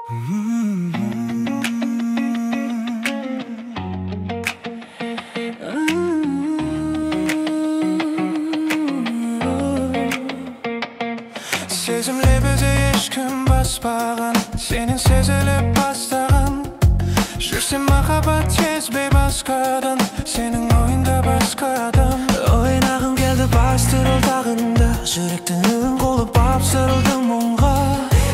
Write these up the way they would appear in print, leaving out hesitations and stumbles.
Сезімле бізді ешкім баспаған, сенен сезіліп бастаған. Жүрсем махаббат тезбей басқадан, сенің ойында басқа адам. Ойнағым келді бастырыл тағында, жүректің қолып апсырылдың мұңға.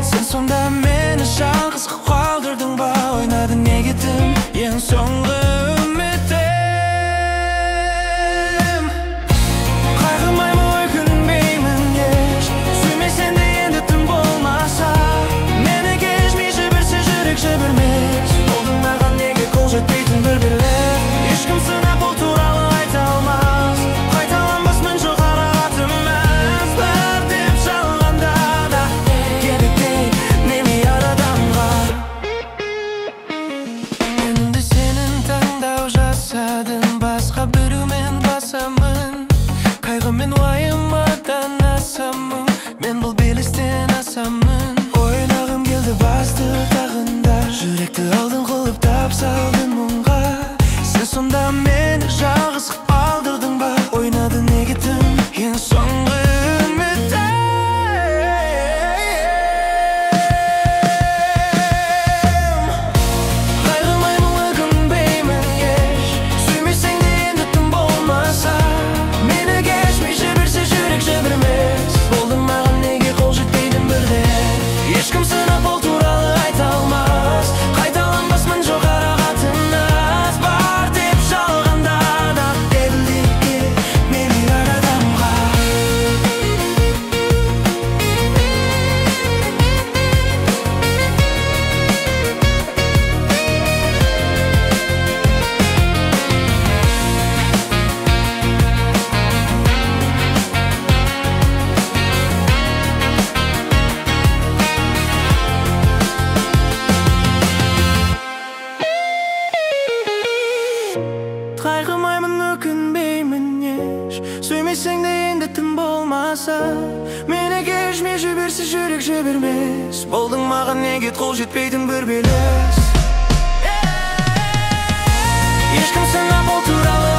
Сен сонда мені жалғыз қалдырдың ба, ойнадың неге тым ең соңғы үмітім. Қайғырмаймын, өкінбеймін еш, сүймесең де енді тым болмаса. Мені кешмей жіберсе жүрек жібермес, болдың маған неге қол жетпейтін бір билет. Ешкім сынап бұл туралы айта алмас, қайталанбасмын жоқ арағатымыз. Бар деп жалғанда да керектей неме әр адамға. Енді сенің таңдау жасадың, басқа біреумен басамын. Қайғы мен уайымадан асамын, мен бұл белестен асамын. Ойнағым келді басты тағында, жүректі алдың қылып тапсалдың мұңға. Сен сонда мені жалғыз қалдырдың ба, ойнады неге тым ең соңғы үмітім. Қайғырмаймын, өкінбеймін еш, сүймесең де енді тым болмаса. Мені кешмей жіберсе жүрек жібермес, болдың маған неге қол жетпейтін бірде. Ешкім сынап бұл туралы айта алмас, қайталанбасмын жоқ арағатымыз. Бар деп жалғанда да дерлікке мені әр адамға. Қайғырмаймын, өкінбеймін еш, сүймесең де енді тым болмаса. Мені кешмей жіберсе жүрек жібермес, болдың маған неге қол жетпейтін бір белес. Ешкім сынап бұл туралы